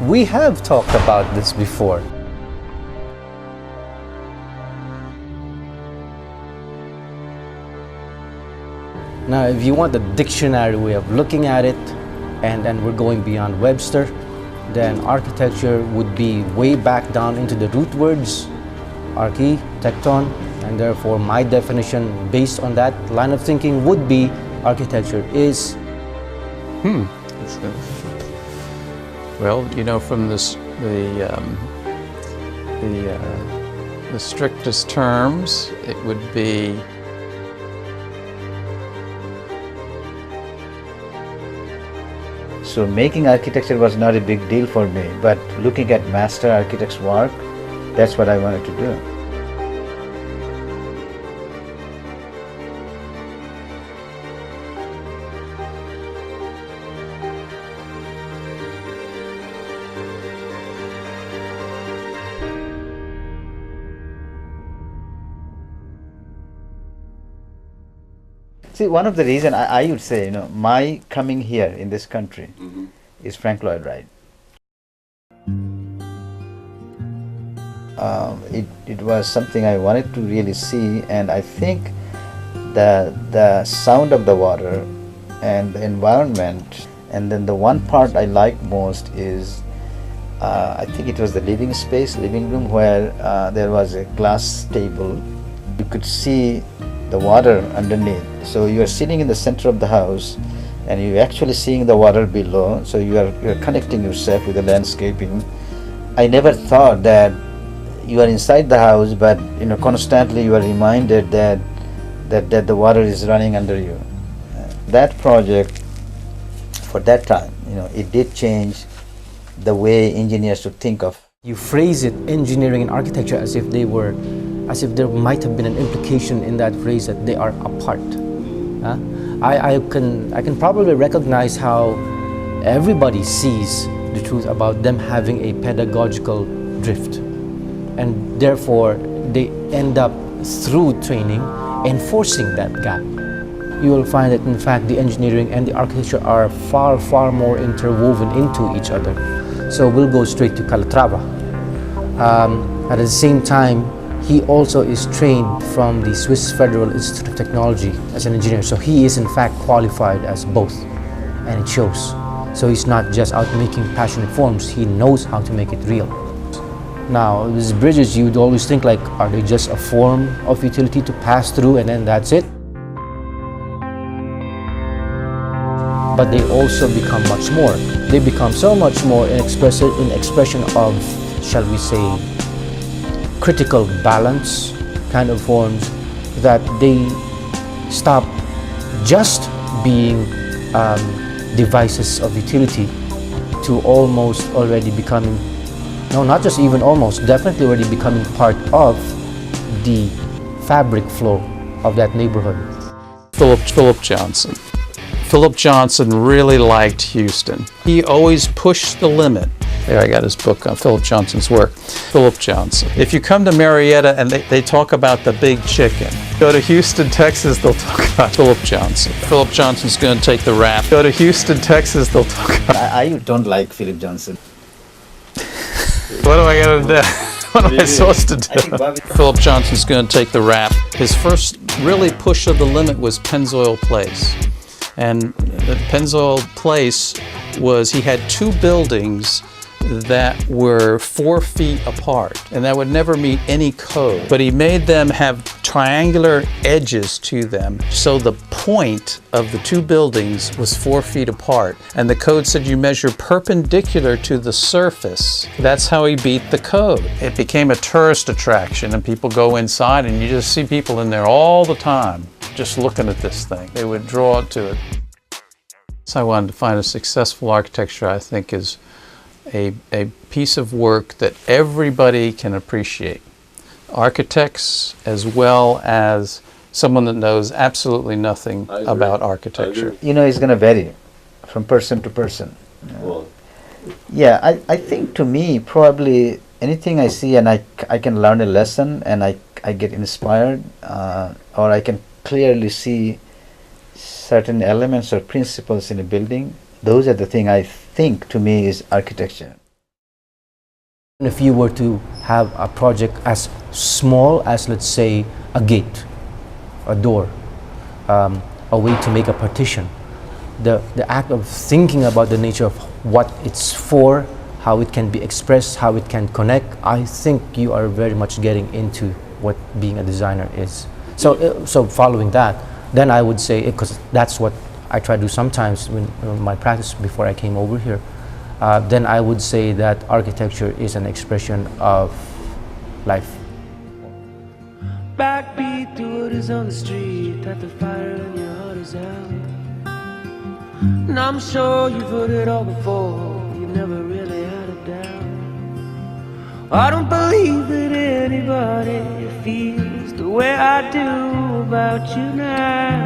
We have talked about this before. Now, if you want the dictionary way of looking at it, and then we're going beyond Webster, then architecture would be way back down into the root words, archi, tecton, and therefore my definition based on that line of thinking would be architecture is... Well, you know, from the strictest terms, it would be so making architecture was not a big deal for me, but looking at master architect's work, that's what I wanted to do. See, one of the reasons I would say, you know, my coming here in this country is Frank Lloyd Wright. It was something I wanted to really see, and I think the sound of the water and the environment, and then the one part I like most is I think it was the living room, where there was a glass table. You could see the water underneath. So you are sitting in the center of the house and you're actually seeing the water below, so you're connecting yourself with the landscaping. I never thought that you are inside the house, but you know, constantly you are reminded that the water is running under you. That project, for that time, you know, it did change the way engineers should think of. You phrase it, engineering and architecture, as if there might have been an implication in that phrase that they are apart. I can probably recognize how everybody sees the truth about them having a pedagogical drift, and therefore they end up through training enforcing that gap. You will find that in fact the engineering and the architecture are far more interwoven into each other. So we'll go straight to Calatrava. At the same time, he also is trained from the Swiss Federal Institute of Technology as an engineer. So he is in fact qualified as both, and it shows. So he's not just out making passionate forms, he knows how to make it real. Now, these bridges, you'd always think like, are they just a form of utility to pass through and then that's it? But they also become much more. They become so much more in expression of, shall we say, critical balance kind of forms, that they stop just being devices of utility to almost already becoming, no, not just even almost, definitely already becoming part of the fabric flow of that neighborhood. Philip Johnson. Philip Johnson really liked Houston. He always pushed the limit. There, I got his book on Philip Johnson's work. Philip Johnson. If you come to Marietta and they talk about the big chicken, go to Houston, Texas, they'll talk about Philip Johnson. Philip Johnson's going to take the rap. Go to Houston, Texas, they'll talk about... I don't like Philip Johnson. What am I going to do? What am I supposed to do? Philip Johnson's going to take the rap. His first really push of the limit was Pennzoil Place. And the Pennzoil Place was, he had two buildings that were 4 feet apart, and that would never meet any code. But he made them have triangular edges to them, so the point of the two buildings was 4 feet apart. And the code said you measure perpendicular to the surface. That's how he beat the code. It became a tourist attraction, and people go inside and you just see people in there all the time just looking at this thing. They would draw to it. So I wanted to find a successful architecture, I think, is a piece of work that everybody can appreciate. Architects as well as someone that knows absolutely nothing about architecture. You know, it's going to vary from person to person. Well, yeah, I think to me, probably anything I see and I can learn a lesson and I get inspired, or I can clearly see certain elements or principles in a building, those are the thing I think to me is architecture. If you were to have a project as small as, let's say, a gate, a door, a way to make a partition, the act of thinking about the nature of what it's for, how it can be expressed, how it can connect, I think you are very much getting into what being a designer is. So following that, then I would say, because that's what I try to do sometimes in my practice before I came over here, then I would say that architecture is an expression of life. Backbeat to what is on the street, that the fire in your heart is out. And I'm sure you've heard it all before, you've never really had a doubt. I don't believe that anybody feels the way I do about you now.